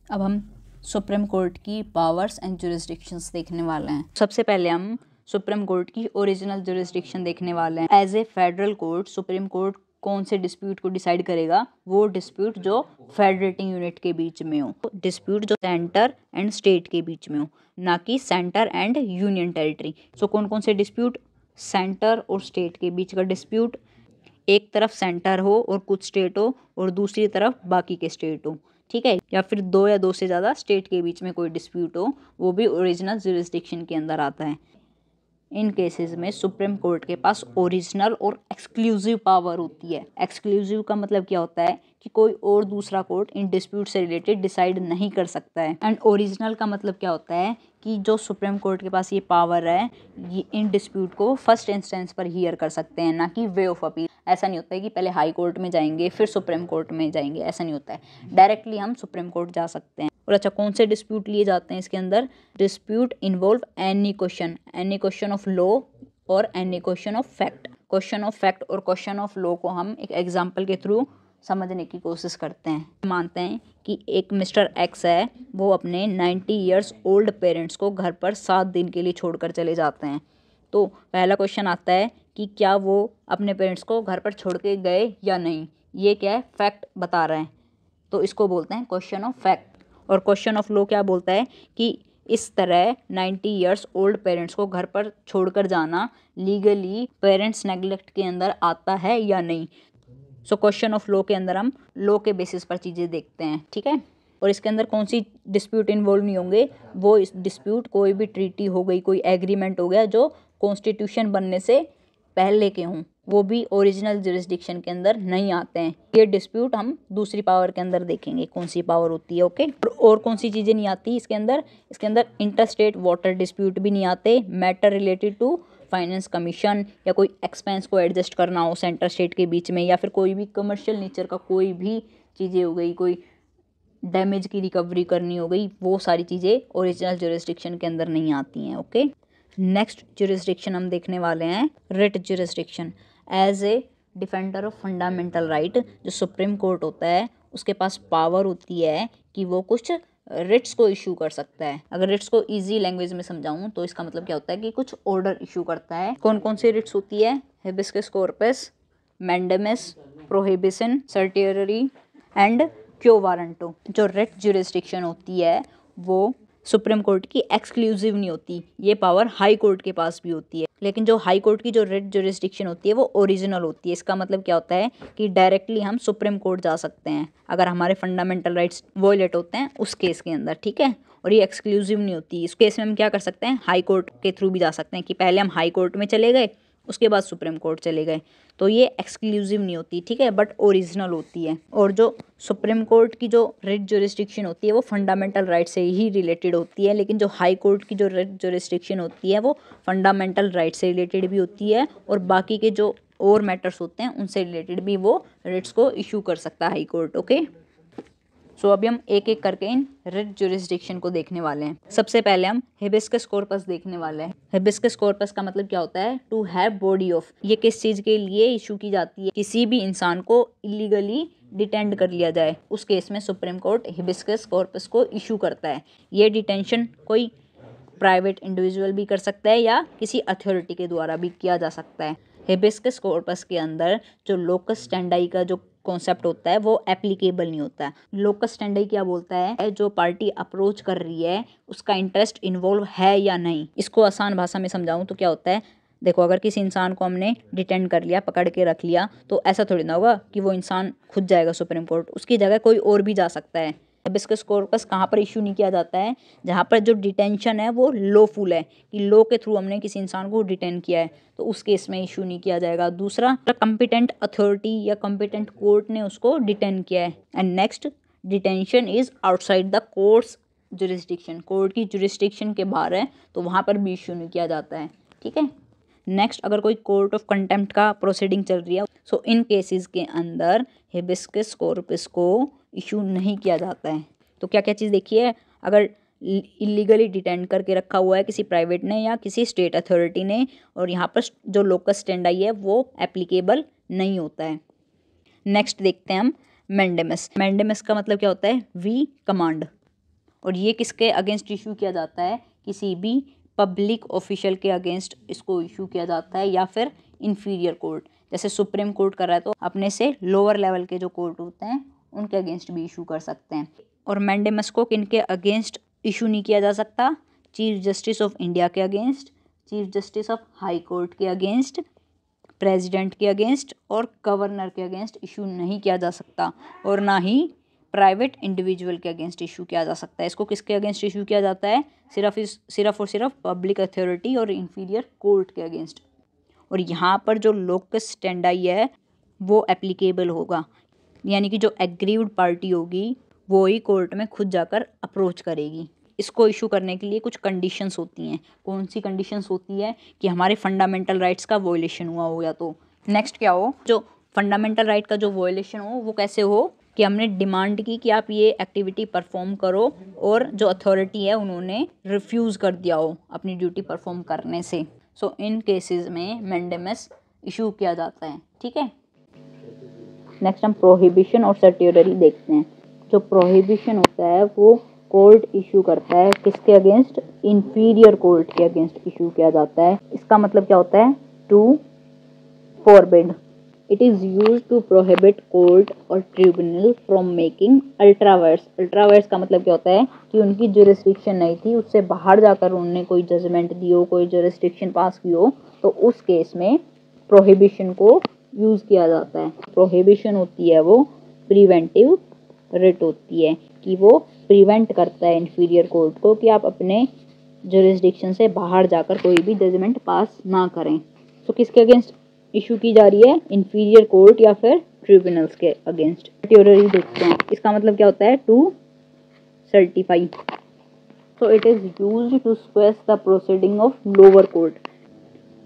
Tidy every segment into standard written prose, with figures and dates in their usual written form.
अब हम supreme court की पावर्स एंड जुरिस्डिक्शंस देखने वाले हैं। सबसे पहले हम सुप्रीम कोर्ट की ओरिजिनल जुरिस्डिक्शन देखने वाले हैं। As a federal court supreme court कौन से डिस्प्यूट को डिसाइड करेगा? वो डिस्प्यूट जो फेडरेटिंग यूनिट के बीच में हो, डिस्प्यूट जो सेंटर एंड स्टेट के बीच में हो, ना कि सेंटर एंड यूनियन टेरिटरी। सो कौन कौन से डिस्प्यूट? सेंटर और स्टेट के बीच का डिस्प्यूट, एक तरफ सेंटर हो और कुछ स्टेट हो और दूसरी तरफ बाकी के स्टेट हो, ठीक है, या फिर दो या दो से ज़्यादा स्टेट के बीच में कोई डिस्प्यूट हो, वो भी ओरिजिनल जुरिस्डिक्शन के अंदर आता है। इन केसेस में सुप्रीम कोर्ट के पास ओरिजिनल और एक्सक्लूसिव पावर होती है। एक्सक्लूसिव का मतलब क्या होता है कि कोई और दूसरा कोर्ट इन डिस्प्यूट से रिलेटेड डिसाइड नहीं कर सकता है। एंड ओरिजिनल का मतलब क्या होता है कि जो सुप्रीम कोर्ट के पास ये पावर है, ये इन डिस्प्यूट को फर्स्ट इंस्टेंस पर हियर कर सकते हैं, ना कि वे ऑफ अपील। ऐसा नहीं होता है कि पहले हाई कोर्ट में जाएंगे फिर सुप्रीम कोर्ट में जाएंगे, ऐसा नहीं होता है। डायरेक्टली हम सुप्रीम कोर्ट जा सकते हैं। और अच्छा, कौन से डिस्प्यूट लिए जाते हैं इसके अंदर? Dispute involve any question of law और any question of fact. Question of fact और क्वेश्चन ऑफ लॉ को हम एक एग्जाम्पल के थ्रू समझने की कोशिश करते हैं। मानते हैं कि एक मिस्टर एक्स है, वो अपने 90 ईयर्स ओल्ड पेरेंट्स को घर पर 7 दिन के लिए छोड़कर चले जाते हैं। तो पहला क्वेश्चन आता है कि क्या वो अपने पेरेंट्स को घर पर छोड़ के गए या नहीं। ये क्या है? फैक्ट बता रहे हैं, तो इसको बोलते हैं क्वेश्चन ऑफ फैक्ट। और क्वेश्चन ऑफ लॉ क्या बोलता है कि इस तरह 90 ईयर्स ओल्ड पेरेंट्स को घर पर छोड़कर जाना लीगली पेरेंट्स नेग्लेक्ट के अंदर आता है या नहीं। सो क्वेश्चन ऑफ लॉ के अंदर हम लॉ के बेसिस पर चीज़ें देखते हैं, ठीक है। और इसके अंदर कौन सी डिस्प्यूट इन्वॉल्व नहीं होंगे? वो इस डिस्प्यूट कोई भी ट्रीटी हो गई, कोई एग्रीमेंट हो गया जो कॉन्स्टिट्यूशन बनने से पहले के हों, वो भी ओरिजिनल जुरिस्डिक्शन के अंदर नहीं आते हैं। ये डिस्प्यूट हम दूसरी पावर के अंदर देखेंगे कौन सी पावर होती है, ओके। और कौन सी चीज़ें नहीं आती इसके अंदर? इसके अंदर इंटरस्टेट वाटर डिस्प्यूट भी नहीं आते। Matter related to finance commission या कोई एक्सपेंस को एडजस्ट करना हो सेंटर स्टेट के बीच में, या फिर कोई भी कमर्शियल नेचर का कोई भी चीज़ें हो गई, कोई डैमेज की रिकवरी करनी हो गई, वो सारी चीज़ें ओरिजिनल जुरिस्डिक्शन के अंदर नहीं आती हैं, ओके। नेक्स्ट जुरिस्डिक्शन हम देखने वाले हैं writ jurisdiction. As a defender of fundamental right, जो सुप्रीम कोर्ट होता है उसके पास पावर होती है कि वो कुछ रिट्स को इशू कर सकता है। अगर रिट्स को इजी लैंग्वेज में समझाऊं तो इसका मतलब क्या होता है कि कुछ ऑर्डर इशू करता है। कौन कौन सी रिट्स होती है? Hibiscus corpus, mandamus, prohibition, सर्टियरी and क्यो वारंटो। जो रिट जुरिस्डिक्शन होती है वो सुप्रीम कोर्ट की एक्सक्लूसिव नहीं होती, ये पावर हाई कोर्ट के पास भी होती है। लेकिन जो हाई कोर्ट की जो रिट जुरिस्डिक्शन होती है वो ओरिजिनल होती है। इसका मतलब क्या होता है कि डायरेक्टली हम सुप्रीम कोर्ट जा सकते हैं अगर हमारे फंडामेंटल राइट्स वॉयलेट होते हैं उस केस के अंदर, ठीक है। और ये एक्सक्लूसिव नहीं होती। इस केस में हम क्या कर सकते हैं? हाई कोर्ट के थ्रू भी जा सकते हैं कि पहले हम हाई कोर्ट में चले गए उसके बाद सुप्रीम कोर्ट चले गए। तो ये एक्सक्लूसिव नहीं होती, ठीक है, बट ओरिजिनल होती है। और जो सुप्रीम कोर्ट की जो रिट जुरिस्डिक्शन होती है वो फंडामेंटल राइट से ही रिलेटेड होती है, लेकिन जो हाई कोर्ट की जो रिट जुरिस्डिक्शन होती है वो फंडामेंटल राइट से रिलेटेड भी होती है और बाकी के जो और मैटर्स होते हैं उनसे रिलेटेड भी वो रिट्स को इशू कर सकता है हाई कोर्ट, ओके। सो अभी हम एक एक करके इन रिट जुरिस्डिक्शन को देखने वाले हैं। सबसे पहले हम हिबिस्कस कॉर्पस देखने वाले हैं। हिबिस्कस कॉर्पस का मतलब क्या होता है? To have body of. ये किस चीज़ के लिए इशू की जाती है? किसी भी इंसान को इलीगली डिटेंड कर लिया जाए, उस केस में सुप्रीम कोर्ट हिबिस्कस कॉर्पस को इशू करता है। ये डिटेंशन कोई प्राइवेट इंडिविजुअल भी कर सकता है या किसी अथॉरिटी के द्वारा भी किया जा सकता है। हिबिस्कस कॉर्पस के अंदर जो लोकस स्टैंडाई का जो कॉन्सेप्ट होता है वो एप्लीकेबल नहीं होता है। लोकस स्टैंडाई क्या बोलता है? जो पार्टी अप्रोच कर रही है उसका इंटरेस्ट इन्वॉल्व है या नहीं। इसको आसान भाषा में समझाऊं तो क्या होता है? देखो, अगर किसी इंसान को हमने डिटेंड कर लिया, पकड़ के रख लिया, तो ऐसा थोड़ी ना होगा कि वो इंसान खुद जाएगा सुप्रीम कोर्ट, उसकी जगह कोई और भी जा सकता है। हिबिस्कस कॉर्पस कहाँ पर इशू नहीं किया जाता है? जहाँ पर जो डिटेंशन है वो लॉफुल है, कि लॉ के थ्रू हमने किसी इंसान को डिटेन किया है, तो उस केस में इशू नहीं किया जाएगा। दूसरा, कॉम्पिटेंट अथॉरिटी या कॉम्पिटेंट कोर्ट ने उसको डिटेन किया है। And next, detention is outside the courts jurisdiction. Court की जुरिस्डिक्शन के बाहर है तो वहाँ पर भी इशू नहीं किया जाता है, ठीक है। नेक्स्ट, अगर कोई कोर्ट ऑफ कंटेम्प्ट का प्रोसीडिंग चल रही है, सो इन केसेस के अंदर हिबिस्कस कॉर्पस को इशू नहीं किया जाता है। तो क्या क्या चीज़ देखिए, अगर इलीगली डिटेंड करके रखा हुआ है किसी प्राइवेट ने या किसी स्टेट अथॉरिटी ने, और यहाँ पर जो लोकस स्टैंडाई है वो एप्लीकेबल नहीं होता है। नेक्स्ट देखते हैं हम मैंडेमस। मैंडेमस का मतलब क्या होता है? We command. और ये किसके अगेंस्ट इशू किया जाता है, किसी भी पब्लिक ऑफिशियल के अगेंस्ट इसको इशू किया जाता है, या फिर इन्फीरियर कोर्ट, जैसे सुप्रीम कोर्ट कर रहा है तो अपने से लोअर लेवल के जो कोर्ट होते हैं उनके अगेंस्ट भी इशू कर सकते हैं। और मैंडेमस को किनके अगेंस्ट इशू नहीं किया जा सकता, चीफ जस्टिस ऑफ इंडिया के against, chief justice of high court के अगेंस्ट, प्रेसिडेंट के अगेंस्ट और गवर्नर के अगेंस्ट इशू नहीं किया जा सकता, और ना ही प्राइवेट इंडिविजुअल के अगेंस्ट इशू किया जा सकता है। इसको किसके अगेंस्ट इशू किया जाता है, सिर्फ और सिर्फ पब्लिक अथॉरिटी और इन्फीरियर कोर्ट के अगेंस्ट। और यहाँ पर जो लोकस स्टैंडाई है वो एप्लीकेबल होगा, यानी कि जो एग्रीव्ड पार्टी होगी वो ही कोर्ट में खुद जाकर अप्रोच करेगी। इसको इशू करने के लिए कुछ कंडीशंस होती हैं। कौन सी कंडीशंस होती है, कि हमारे फंडामेंटल राइट्स का वॉयलेशन हुआ हो, या तो नेक्स्ट क्या हो, जो फंडामेंटल राइट का जो वॉयलेशन हो वो कैसे हो, कि हमने डिमांड की कि आप ये एक्टिविटी परफॉर्म करो और जो अथॉरिटी है उन्होंने रिफ्यूज़ कर दिया हो अपनी ड्यूटी परफॉर्म करने से। सो इन केसेस में मैंडेमस इशू किया जाता है। ठीक है, नेक्स्ट हम प्रोहिबिशन और सर्ट्यूटरी देखते हैं। जो प्रोहिबिशन होता है वो कोर्ट इशू करता है, किसके अगेंस्ट, इंफीरियर कोर्ट के अगेंस्ट इशू किया जाता है। इसका मतलब क्या होता है, to forbid, it is used to prohibit court और tribunal from making ultra vires. Ultra vires का मतलब क्या होता है, कि उनकी जुरिस्डिक्शन नहीं थी, उससे बाहर जाकर उन्होंने कोई जजमेंट दी हो, कोई जुरिस्डिक्शन पास की हो, तो उस केस में प्रोहिबिशन को यूज़ किया जाता है। प्रोहिबिशन होती है वो प्रिवेंटिव रिट होती है, कि वो प्रिवेंट करता है इन्फीरियर कोर्ट को कि आप अपने जुरिस्डिक्शन से बाहर जाकर कोई भी जजमेंट पास ना करें। तो किसके अगेंस्ट इशू की जा रही है, इन्फीरियर कोर्ट या फिर ट्रिब्यूनल्स के अगेंस्ट। सर्ट्यूटरी देखते हैं, इसका मतलब क्या होता है, to certify. So it is used to squash the proceeding of lower court.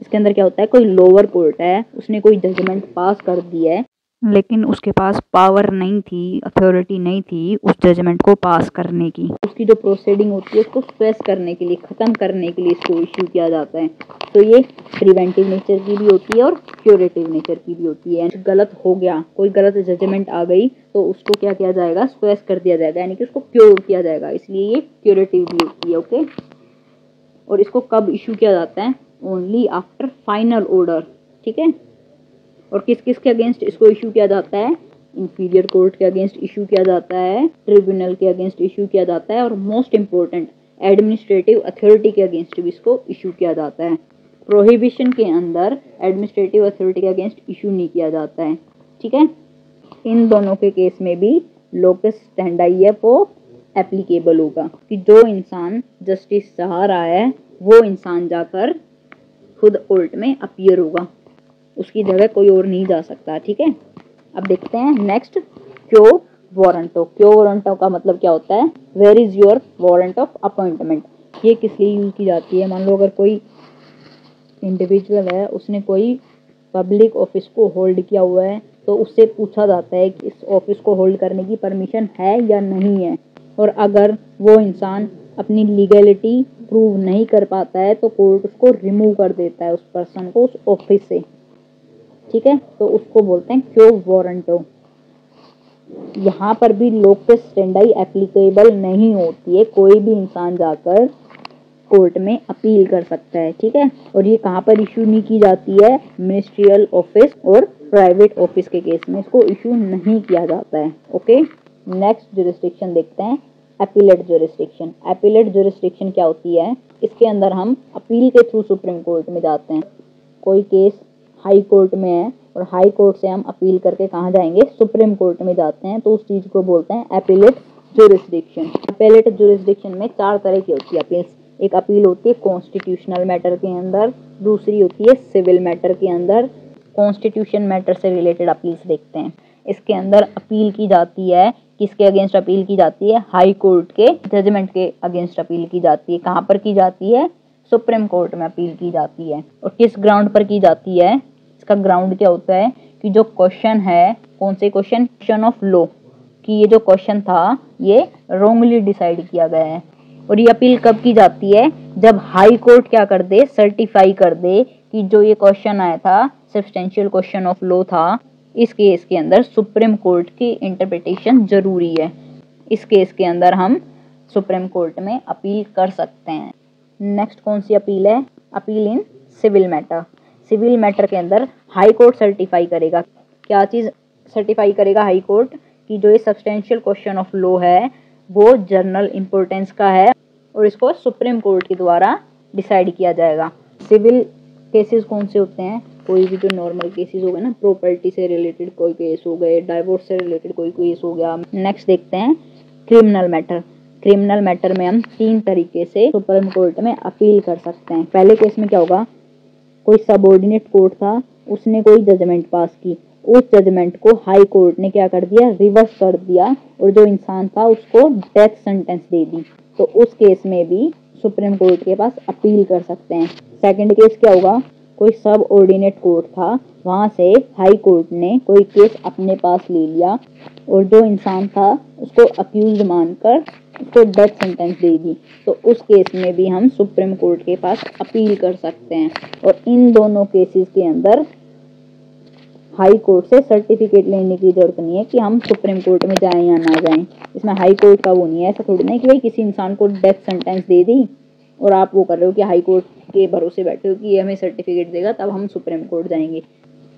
इसके अंदर क्या होता है, कोई लोअर कोर्ट है, उसने कोई जजमेंट पास कर दिया है, लेकिन उसके पास पावर नहीं थी, अथॉरिटी नहीं थी उस जजमेंट को पास करने की। उसकी जो प्रोसीडिंग होती है उसको स्ट्रेस करने के लिए, ख़त्म करने के लिए इसको इशू किया जाता है। तो ये प्रिवेंटिव नेचर की भी होती है और क्यूरेटिव नेचर की भी होती है। गलत हो गया, कोई गलत जजमेंट आ गई तो उसको क्या किया जाएगा, स्ट्रेस कर दिया जाएगा, यानी कि उसको क्योर किया जाएगा, इसलिए ये क्यूरेटिव भी होती है। ओके, और इसको कब इशू किया जाता है, ओनली आफ्टर फाइनल ऑर्डर। ठीक है, और किस किस के अगेंस्ट इसको इशू किया जाता है, इंफीरियर कोर्ट के अगेंस्ट इशू किया जाता है, ट्रिब्यूनल के अगेंस्ट इशू किया जाता है, और मोस्ट इंपॉर्टेंट एडमिनिस्ट्रेटिव अथॉरिटी के अगेंस्ट भी इसको इशू किया जाता है। प्रोहिबिशन के अंदर एडमिनिस्ट्रेटिव अथॉरिटी के अगेंस्ट इशू नहीं किया जाता है। ठीक है, इन दोनों के केस में भी लोकस स्टैंडाई है वो एप्लीकेबल होगा, कि जो इंसान जस्टिस चाह रहा है वो इंसान जाकर खुद कोर्ट में अपीयर होगा, उसकी जगह कोई और नहीं जा सकता। ठीक है, अब देखते हैं नेक्स्ट, क्यो वारंटो। क्यो वारंटो का मतलब क्या होता है, where is your warrant of appointment. ये किस लिए यूज की जाती है, मान लो अगर कोई इंडिविजुअल है, उसने कोई पब्लिक ऑफिस को होल्ड किया हुआ है, तो उससे पूछा जाता है कि इस ऑफिस को होल्ड करने की परमिशन है या नहीं है, और अगर वो इंसान अपनी लीगलिटी प्रूव नहीं कर पाता है तो कोर्ट उसको रिमूव कर देता है, उस पर्सन को उस ऑफिस से। ठीक है, तो उसको बोलते हैं क्यो वारंटो। यहाँ पर भी लोकस स्टैंडाई एप्लीकेबल नहीं होती है, कोई भी इंसान जाकर कोर्ट में अपील कर सकता है। ठीक है, और ये कहाँ पर इशू नहीं की जाती है, मिनिस्ट्रियल ऑफिस और प्राइवेट ऑफिस के केस में इसको इशू नहीं किया जाता है। ओके, नेक्स्ट जुरिस्डिक्शन देखते हैं, अपीलेट जुरिस्डिक्शन। अपीलेट जुरिस्डिक्शन क्या होती है, इसके अंदर हम अपील के थ्रू सुप्रीम कोर्ट में जाते हैं। कोई केस हाई कोर्ट में है और हाई कोर्ट से हम अपील करके कहाँ जाएंगे, सुप्रीम कोर्ट में जाते हैं, तो उस चीज़ को बोलते हैं अपीलेट जुरिस्डिक्शन। अपीलेट जुरिस्डिक्शन में 4 तरह की होती है अपील्स। एक अपील होती है कॉन्स्टिट्यूशनल मैटर के अंदर, दूसरी होती है सिविल मैटर के अंदर। कॉन्स्टिट्यूशन मैटर से रिलेटेड अपील्स देखते हैं। इसके अंदर अपील की जाती है, किसके अगेंस्ट अपील की जाती है, हाई कोर्ट के जजमेंट के अगेंस्ट अपील की जाती है। कहाँ पर की जाती है, सुप्रीम कोर्ट में अपील की जाती है। और किस ग्राउंड पर की जाती है, इसका ग्राउंड क्या होता है, कि जो क्वेश्चन है, कौन से क्वेश्चन ऑफ लॉ, कि ये जो क्वेश्चन था ये रॉन्गली डिसाइड किया गया है। और ये अपील कब की जाती है, जब हाई कोर्ट क्या कर दे, सर्टिफाई कर दे कि जो ये क्वेश्चन आया था सब्सटेंशियल क्वेश्चन ऑफ लॉ था, इस केस के अंदर सुप्रीम कोर्ट की इंटरप्रिटेशन जरूरी है। इस केस के अंदर हम सुप्रीम कोर्ट में अपील कर सकते हैं। नेक्स्ट कौन सी अपील है? Appeal in civil matter. Civil matter के अंदर हाई कोर्ट सर्टिफाई करेगा। क्या चीज़ सर्टिफाई करेगा हाई कोर्ट? कि जो ये सब्सटेंशियल क्वेश्चन ऑफ लॉ है वो जनरल इम्पोर्टेंस का है और इसको सुप्रीम कोर्ट के द्वारा डिसाइड किया जाएगा। सिविल केसेस कौन से होते हैं? कोई भी जो नॉर्मल केसेस हो गए ना, प्रॉपर्टी से रिलेटेड कोई केस हो गए, डाइवोर्स से रिलेटेड कोई केस हो गया। नेक्स्ट देखते हैं क्रिमिनल मैटर। क्रिमिनल मैटर में हम 3 तरीके से सुप्रीम कोर्ट में अपील कर सकते हैं। पहले केस में क्या होगा? कोई सबऑर्डिनेट कोर्ट था, उसने कोई जजमेंट पास की, उस जजमेंट को हाई कोर्ट ने क्या कर दिया? रिवर्स कर दिया और जो इंसान था उसको डेथ सेंटेंस दे दी। तो उस केस में भी सुप्रीम कोर्ट के पास अपील कर सकते हैं। सेकंड केस क्या होगा? कोई सब ऑर्डिनेट कोर्ट था, वहां से हाई कोर्ट ने कोई केस अपने पास ले लिया और जो इंसान था उसको अक्यूज मानकर उसको डेथ सेंटेंस दे दी। तो उस केस में भी हम सुप्रीम कोर्ट के पास अपील कर सकते हैं। और इन दोनों केसेस के अंदर हाई कोर्ट से सर्टिफिकेट लेने की जरूरत नहीं है कि हम सुप्रीम कोर्ट में जाएं या ना जाएं। इसमें हाई कोर्ट का वो नहीं है। ऐसा थोड़ी ना कि भाई किसी इंसान को डेथ सेंटेंस दे दी और आप वो कर रहे हो कि हाई कोर्ट के भरोसे बैठे हो कि ये हमें सर्टिफिकेट देगा तब हम सुप्रीम कोर्ट जाएंगे।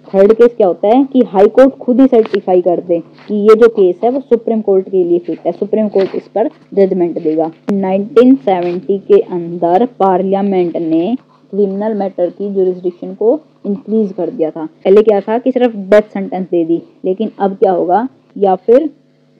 थर्ड केस क्या होता है कि हाई कोर्ट खुद ही सर्टिफाई कर दे कि ये जो केस है वो सुप्रीम कोर्ट के लिए फिट है, सुप्रीम कोर्ट इस पर जजमेंट देगा। 1970 के अंदर पार्लियामेंट ने क्रिमिनल मैटर की जुरिस्डिक्शन को इंक्रीज कर दिया था। पहले क्या था कि सिर्फ डेथ सेंटेंस दे दी, लेकिन अब क्या होगा? या फिर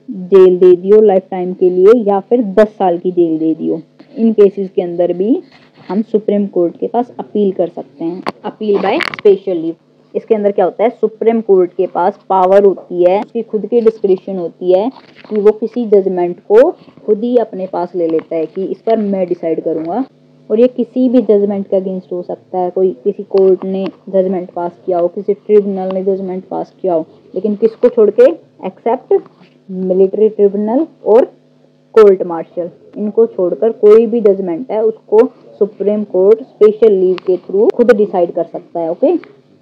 जेल दे दियो लाइफ टाइम के लिए या फिर 10 साल की जेल दे दियो। इन केसेस के अंदर भी हम सुप्रीम कोर्ट के पास अपील कर सकते हैं। Appeal by special leave. इसके अंदर क्या होता है? सुप्रीम कोर्ट के पास पावर होती है, उसकी खुद की डिस्क्रिप्शन होती है कि वो किसी जजमेंट को खुद ही अपने पास ले लेता है कि इस पर मैं डिसाइड करूंगा। और ये किसी भी जजमेंट के अगेंस्ट हो सकता है। कोई किसी कोर्ट ने जजमेंट पास किया हो, किसी ट्रिब्यूनल ने जजमेंट पास किया हो, लेकिन किसको छोड़ के? एक्सेप्ट मिलिट्री ट्रिब्यूनल और कोर्ट मार्शल, इनको छोड़कर कोई भी जजमेंट है उसको सुप्रीम कोर्ट स्पेशल लीव के थ्रू खुद डिसाइड कर सकता है। ओके,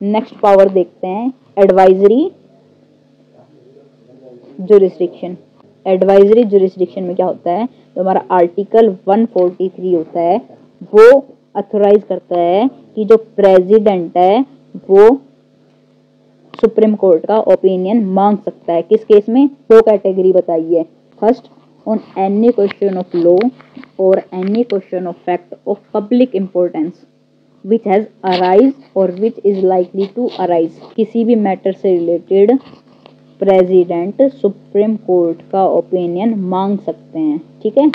नेक्स्ट पावर देखते हैं एडवाइजरी जुरिस्डिक्शन। एडवाइजरी जुरिस्डिक्शन में क्या होता है? तो हमारा आर्टिकल 143 होता है, वो अथोराइज करता है कि जो प्रेसिडेंट है वो सुप्रीम कोर्ट का ओपिनियन मांग सकता है। किस केस में? 2 कैटेगरी बताई है। First, on any question of law or any question of fact of public importance which has arise or which is likely to arise। किसी भी मैटर से रिलेटेड प्रेसिडेंट सुप्रीम कोर्ट का ओपिनियन मांग सकते हैं। ठीक है।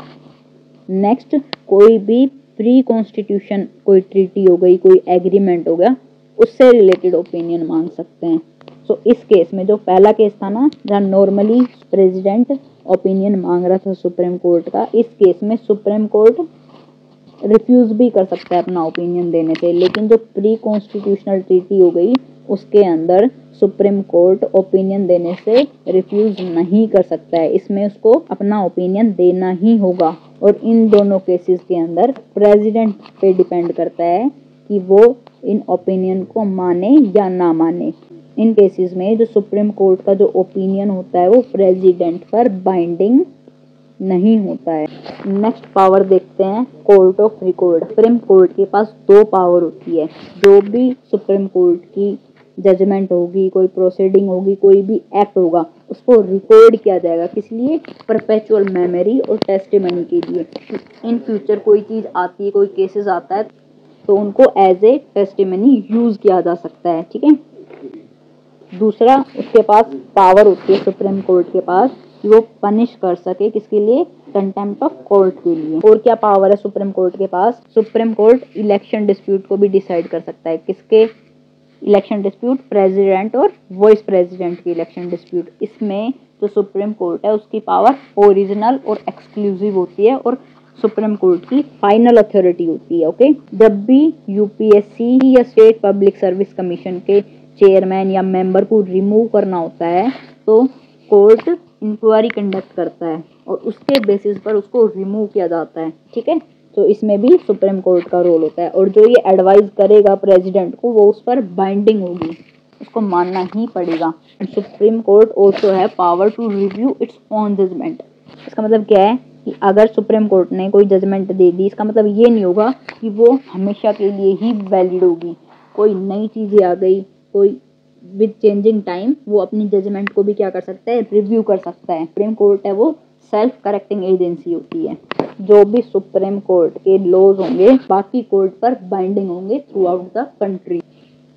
नेक्स्ट, कोई भी प्री कॉन्स्टिट्यूशन कोई ट्रीटी हो गई, कोई एग्रीमेंट हो गया, उससे रिलेटेड ओपिनियन मांग सकते हैं। सो इस केस में जो पहला केस था ना, जहाँ नॉर्मली प्रेसिडेंट ओपिनियन मांग रहा था सुप्रीम कोर्ट का, इस केस में सुप्रीम कोर्ट रिफ्यूज भी कर सकता है अपना ओपिनियन देने से। लेकिन जो प्री कॉन्स्टिट्यूशनल ट्रीटी हो गई उसके अंदर सुप्रीम कोर्ट ओपिनियन देने से रिफ्यूज नहीं कर सकता है, इसमें उसको अपना ओपिनियन देना ही होगा। और इन दोनों केसेस के अंदर प्रेसिडेंट पे डिपेंड करता है कि वो इन ओपिनियन को माने या ना माने। इन केसेस में जो सुप्रीम कोर्ट का जो ओपिनियन होता है वो प्रेसिडेंट पर बाइंडिंग नहीं होता है। नेक्स्ट पावर देखते हैं court of record. Supreme court के पास 2 पावर होती है। जो भी सुप्रीम कोर्ट की जजमेंट होगी, कोई प्रोसीडिंग होगी, कोई भी एक्ट होगा, उसको रिकॉर्ड किया जाएगा। किस लिए? परपेचुअल मेमोरी और टेस्टिमनी के लिए। इन फ्यूचर कोई चीज़ आती है, कोई केसेस आता है तो उनको एज ए टेस्टिमनी यूज किया जा सकता है। ठीक है। दूसरा, उसके पास पावर होती है सुप्रीम कोर्ट के पास कि वो पनिश कर सके, किसके लिए? कंटेम्प्ट ऑफ कोर्ट के लिए। और क्या पावर है सुप्रीम कोर्ट के पास? सुप्रीम कोर्ट इलेक्शन डिस्प्यूट को भी डिसाइड कर सकता है। किसके इलेक्शन डिस्प्यूट? प्रेसिडेंट और वाइस प्रेसिडेंट की इलेक्शन डिस्प्यूट। इसमें जो सुप्रीम कोर्ट है उसकी पावर ओरिजिनल और एक्सक्लूसिव होती है और सुप्रीम कोर्ट की फाइनल अथॉरिटी होती है। ओके, जब भी यूपीएससी या स्टेट पब्लिक सर्विस कमीशन के चेयरमैन या मेंबर को रिमूव करना होता है तो कोर्ट इंक्वायरी कंडक्ट करता है और उसके बेसिस पर उसको रिमूव किया जाता है। ठीक है। तो इसमें भी सुप्रीम कोर्ट का रोल होता है और जो ये एडवाइस करेगा प्रेसिडेंट को वो उस पर बाइंडिंग होगी, उसको मानना ही पड़ेगा। सुप्रीम कोर्ट ऑल्सो है power to review its own judgement. इसका मतलब क्या है कि अगर सुप्रीम कोर्ट ने कोई जजमेंट दे दी, इसका मतलब ये नहीं होगा कि वो हमेशा के लिए ही वैलिड होगी। कोई नई चीज़ें आ गई, कोई विद चेंजिंग टाइम वो अपनी जजमेंट को भी क्या कर सकता है, रिव्यू कर सकता है। सुप्रीम कोर्ट है वो सेल्फ करेक्टिंग एजेंसी होती है। जो भी सुप्रीम कोर्ट के लॉज होंगे बाकी कोर्ट पर बाइंडिंग होंगे थ्रू आउट द कंट्री।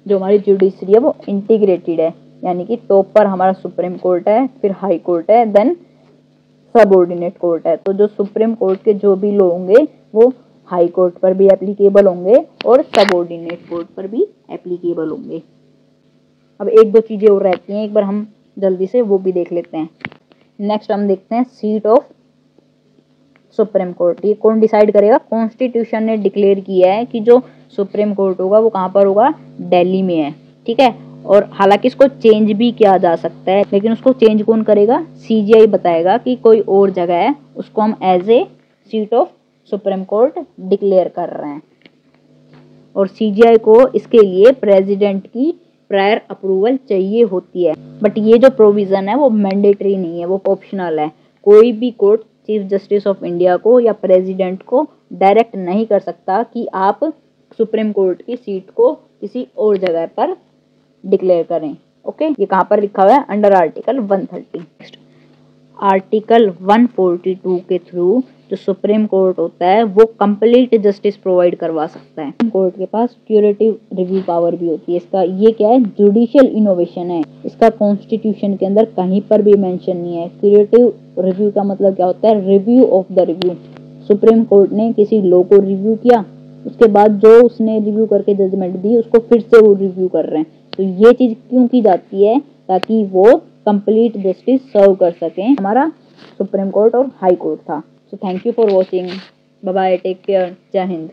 जो हमारी जुडिशरी है वो इंटीग्रेटेड है, यानी कि टॉप पर हमारा सुप्रीम कोर्ट है, फिर हाई कोर्ट है, देन सबऑर्डिनेट कोर्ट है। तो जो सुप्रीम कोर्ट के जो भी लॉ होंगे वो हाई कोर्ट पर भी एप्लीकेबल होंगे और सबऑर्डिनेट कोर्ट पर भी एप्लीकेबल होंगे। अब एक दो चीजें और रहती हैं, एक बार हम जल्दी से वो भी देख लेते हैं। नेक्स्ट हम देखते हैं सीट ऑफ सुप्रीम कोर्ट। ये कौन डिसाइड करेगा? कॉन्स्टिट्यूशन ने डिक्लेयर किया है कि जो सुप्रीम कोर्ट होगा वो कहाँ पर होगा, दिल्ली में है, ठीक है। और हालांकि इसको चेंज भी किया जा सकता है, लेकिन उसको चेंज कौन करेगा? सीजीआई बताएगा कि कोई और जगह है, उसको हम as a seat of supreme court declare कर रहे हैं। और सीजीआई को इसके लिए प्रेसिडेंट की प्रायर अप्रूवल चाहिए होती है। बट ये जो प्रोविजन है वो मैंडेटरी नहीं है, वो ऑप्शनल है। कोई भी court chief justice of India को या प्रेसिडेंट को डायरेक्ट नहीं कर सकता कि आप सुप्रीम कोर्ट की सीट को किसी और जगह पर डिक्लेयर करें। ओके, ये कहाँ पर लिखा हुआ है? Under article 130। आर्टिकल 142 के थ्रू जो सुप्रीम कोर्ट होता है वो कंप्लीट जस्टिस प्रोवाइड करवा सकता है। कोर्ट के पास क्यूरेटिव रिव्यू पावर भी होती है। इसका ये क्या है? जुडिशियल इनोवेशन है। इसका कॉन्स्टिट्यूशन के अंदर कहीं पर भी मेंशन नहीं है। क्यूरेटिव रिव्यू का मतलब क्या होता है? Review of the review. Supreme court ने किसी लॉ को रिव्यू किया, उसके बाद जो उसने रिव्यू करके जजमेंट दी उसको फिर से वो रिव्यू कर रहे हैं। तो ये चीज क्यों की जाती है? ताकि वो कंप्लीट जस्टिस सर्व कर सकें। हमारा सुप्रीम कोर्ट और हाई कोर्ट था। So thank you for watching. Bye bye, take care, जय हिंद।